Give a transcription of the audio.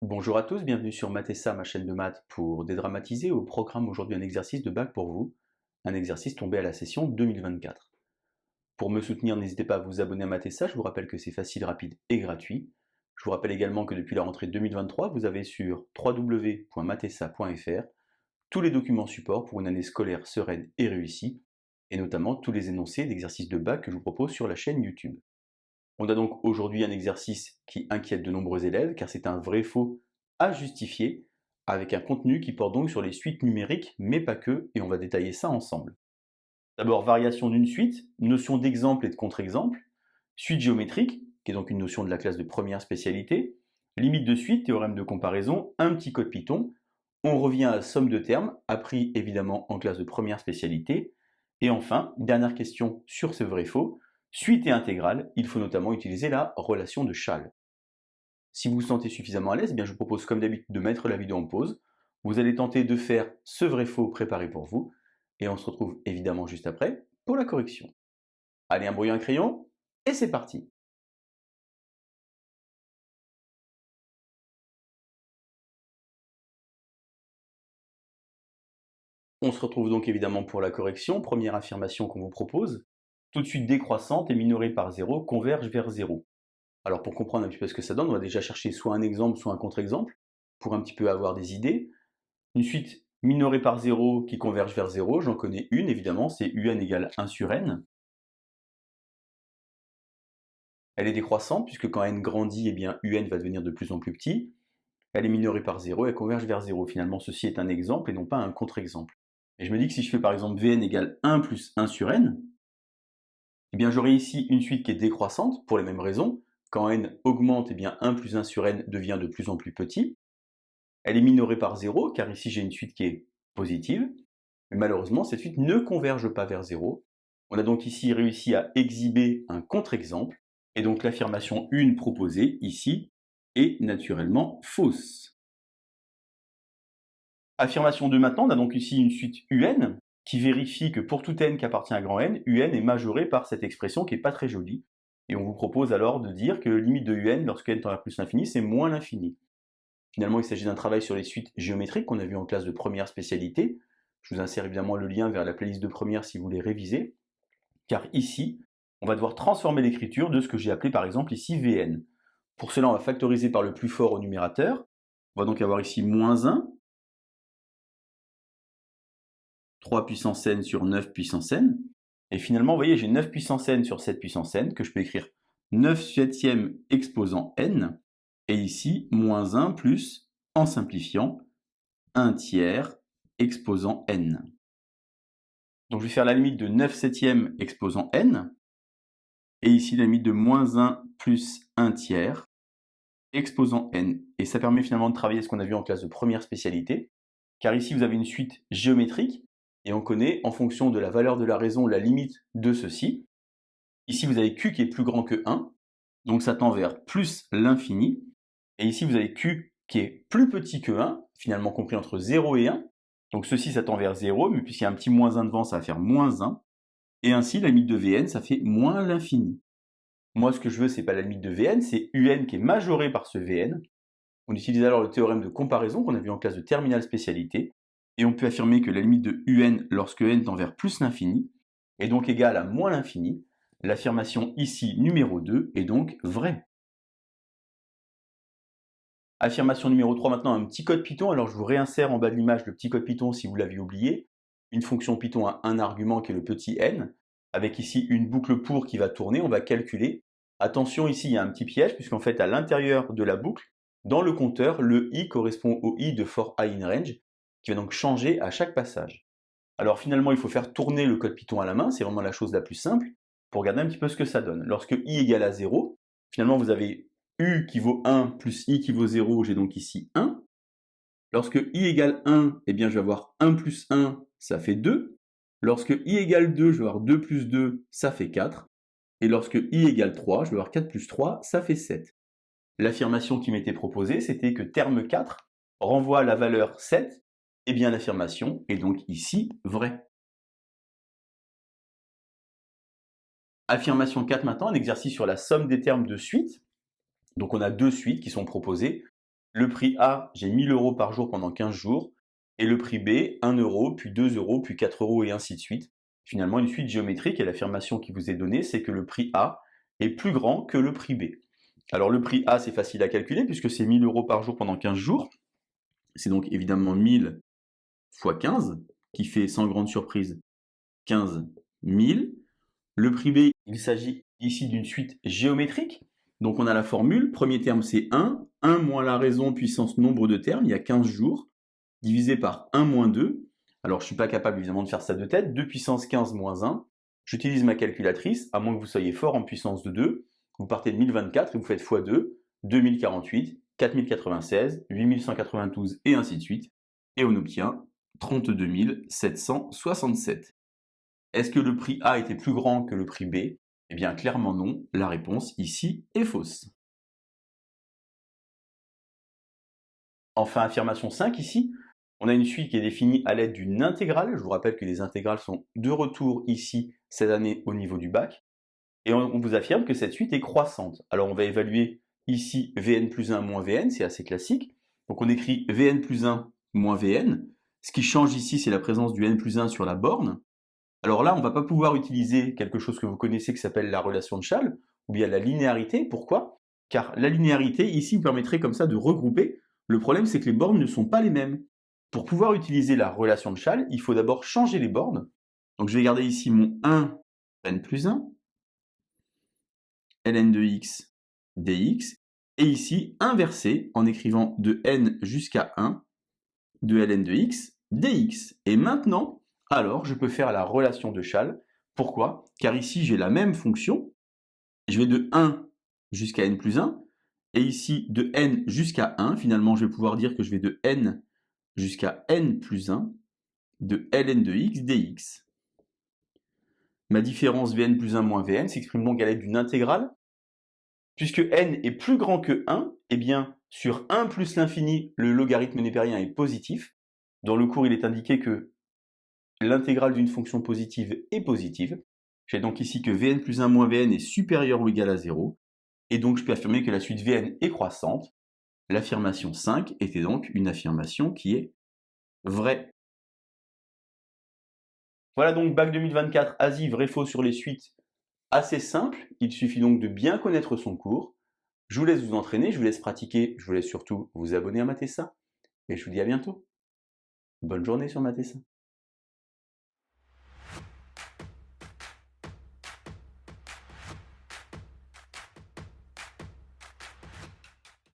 Bonjour à tous, bienvenue sur Mathessa, ma chaîne de maths pour dédramatiser. Au programme aujourd'hui un exercice de bac pour vous, un exercice tombé à la session 2024. Pour me soutenir, n'hésitez pas à vous abonner à Mathessa, je vous rappelle que c'est facile, rapide et gratuit. Je vous rappelle également que depuis la rentrée 2023, vous avez sur www.mathessa.fr tous les documents support pour une année scolaire sereine et réussie, et notamment tous les énoncés d'exercices de bac que je vous propose sur la chaîne YouTube. On a donc aujourd'hui un exercice qui inquiète de nombreux élèves, car c'est un vrai-faux à justifier, avec un contenu qui porte donc sur les suites numériques, mais pas que, et on va détailler ça ensemble. D'abord, variation d'une suite, notion d'exemple et de contre-exemple, suite géométrique, qui est donc une notion de la classe de première spécialité, limite de suite, théorème de comparaison, un petit code Python, on revient à la somme de termes, appris évidemment en classe de première spécialité, et enfin, dernière question sur ce vrai-faux, suite et intégrale, il faut notamment utiliser la relation de Chasles. Si vous vous sentez suffisamment à l'aise, eh bien je vous propose comme d'habitude de mettre la vidéo en pause. Vous allez tenter de faire ce vrai-faux préparé pour vous, et on se retrouve évidemment juste après pour la correction. Allez, un brouillon, un crayon, et c'est parti. On se retrouve donc évidemment pour la correction. Première affirmation qu'on vous propose. Tout de suite décroissante et minorée par 0 converge vers 0. Alors pour comprendre un petit peu ce que ça donne, on va déjà chercher soit un exemple, soit un contre-exemple, pour un petit peu avoir des idées. Une suite minorée par 0 qui converge vers 0, j'en connais une évidemment, c'est un égale 1 sur n. Elle est décroissante, puisque quand n grandit, eh bien un va devenir de plus en plus petit. Elle est minorée par 0, elle converge vers 0. Finalement, ceci est un exemple et non pas un contre-exemple. Et je me dis que si je fais par exemple Vn égale 1 plus 1 sur n, eh bien j'aurai ici une suite qui est décroissante, pour les mêmes raisons. Quand n augmente, eh bien 1 plus 1 sur n devient de plus en plus petit. Elle est minorée par 0, car ici j'ai une suite qui est positive. Mais malheureusement, cette suite ne converge pas vers 0. On a donc ici réussi à exhiber un contre-exemple, et donc l'affirmation 1 proposée ici est naturellement fausse. Affirmation 2 maintenant, on a donc ici une suite un qui vérifie que pour tout n qui appartient à grand N, un est majoré par cette expression qui n'est pas très jolie. Et on vous propose alors de dire que limite de un lorsque n tend vers plus l'infini, c'est moins l'infini. Finalement, il s'agit d'un travail sur les suites géométriques qu'on a vu en classe de première spécialité. Je vous insère évidemment le lien vers la playlist de première si vous voulez réviser. Car ici, on va devoir transformer l'écriture de ce que j'ai appelé par exemple ici Vn. Pour cela, on va factoriser par le plus fort au numérateur. On va donc avoir ici moins 1, 3 puissance n sur 9 puissance n. Et finalement, vous voyez, j'ai 9 puissance n sur 7 puissance n, que je peux écrire 9 septième exposant n. Et ici, moins 1 plus, en simplifiant, 1 tiers exposant n. Donc je vais faire la limite de 9 septième exposant n, et ici la limite de moins 1 plus 1 tiers exposant n. Et ça permet finalement de travailler ce qu'on a vu en classe de première spécialité, car ici vous avez une suite géométrique, et on connaît en fonction de la valeur de la raison la limite de ceci. Ici vous avez q qui est plus grand que 1, donc ça tend vers plus l'infini, et ici vous avez q qui est plus petit que 1, finalement compris entre 0 et 1, donc ceci ça tend vers 0, mais puisqu'il y a un petit moins 1 devant, ça va faire moins 1, et ainsi la limite de Vn, ça fait moins l'infini. Moi ce que je veux, c'est pas la limite de Vn, c'est un qui est majoré par ce Vn. On utilise alors le théorème de comparaison qu'on a vu en classe de terminale spécialité, et on peut affirmer que la limite de un lorsque n tend vers plus l'infini est donc égale à moins l'infini. L'affirmation ici numéro 2 est donc vraie. Affirmation numéro 3 maintenant, un petit code Python. Alors je vous réinsère en bas de l'image le petit code Python si vous l'aviez oublié. Une fonction Python a un argument qui est le petit n, avec ici une boucle pour qui va tourner, on va calculer. Attention, ici il y a un petit piège, puisqu'en fait à l'intérieur de la boucle, dans le compteur, le i correspond au i de for i in range, qui va donc changer à chaque passage. Alors finalement, il faut faire tourner le code Python à la main, c'est vraiment la chose la plus simple, pour regarder un petit peu ce que ça donne. Lorsque i égale à 0, finalement vous avez u qui vaut 1 plus i qui vaut 0, j'ai donc ici 1. Lorsque i égale 1, eh bien je vais avoir 1 plus 1, ça fait 2. Lorsque i égale 2, je vais avoir 2 plus 2, ça fait 4. Et lorsque i égale 3, je vais avoir 4 plus 3, ça fait 7. L'affirmation qui m'était proposée, c'était que terme 4 renvoie à la valeur 7. Eh bien l'affirmation est donc ici vraie. Affirmation 4 maintenant, un exercice sur la somme des termes de suite. Donc on a deux suites qui sont proposées. Le prix A, j'ai 1000 € par jour pendant 15 jours. Et le prix B, 1 euro, puis 2 euros, puis 4 euros et ainsi de suite. Finalement, une suite géométrique et l'affirmation qui vous est donnée, c'est que le prix A est plus grand que le prix B. Alors le prix A, c'est facile à calculer puisque c'est 1000 € par jour pendant 15 jours. C'est donc évidemment 1000 fois 15, qui fait sans grande surprise 15 000. Le prix B, il s'agit ici d'une suite géométrique. Donc on a la formule, premier terme c'est 1, 1 moins la raison puissance nombre de termes, il y a 15 jours, divisé par 1 moins 2. Alors je ne suis pas capable évidemment de faire ça de tête, 2 puissance 15 moins 1. J'utilise ma calculatrice, à moins que vous soyez fort en puissance de 2. Vous partez de 1024 et vous faites x2, 2048, 4096, 8192 et ainsi de suite. Et on obtient 32 767. Est-ce que le prix A était plus grand que le prix B? Eh bien, clairement non. La réponse ici est fausse. Enfin, affirmation 5 ici. On a une suite qui est définie à l'aide d'une intégrale. Je vous rappelle que les intégrales sont de retour ici cette année au niveau du bac. Et on vous affirme que cette suite est croissante. Alors on va évaluer ici Vn plus 1 moins Vn, c'est assez classique. Donc on écrit Vn plus 1 moins Vn. Ce qui change ici, c'est la présence du n plus 1 sur la borne. Alors là, on ne va pas pouvoir utiliser quelque chose que vous connaissez qui s'appelle la relation de Schall, ou bien la linéarité. Pourquoi? Car la linéarité, ici, vous permettrait comme ça de regrouper. Le problème, c'est que les bornes ne sont pas les mêmes. Pour pouvoir utiliser la relation de Schall, il faut d'abord changer les bornes. Donc je vais garder ici mon 1 n plus 1, ln de x dx, et ici inverser en écrivant de n jusqu'à 1 de ln de x dx. Et maintenant, alors je peux faire la relation de Schall. Pourquoi? Car ici j'ai la même fonction, je vais de 1 jusqu'à n plus 1, et ici de n jusqu'à 1, finalement je vais pouvoir dire que je vais de n jusqu'à n plus 1 de ln de x dx. Ma différence Vn plus 1 moins Vn s'exprime donc à l'aide d'une intégrale. Puisque n est plus grand que 1, eh bien, sur 1 plus l'infini, le logarithme népérien est positif. Dans le cours, il est indiqué que l'intégrale d'une fonction positive est positive. J'ai donc ici que Vn plus 1 moins Vn est supérieur ou égal à 0. Et donc, je peux affirmer que la suite Vn est croissante. L'affirmation 5 était donc une affirmation qui est vraie. Voilà donc bac 2024, ASI, vrai faux sur les suites. Assez simple, il suffit donc de bien connaître son cours. Je vous laisse vous entraîner, je vous laisse pratiquer, je vous laisse surtout vous abonner à Matessa. Et je vous dis à bientôt. Bonne journée sur Matessa.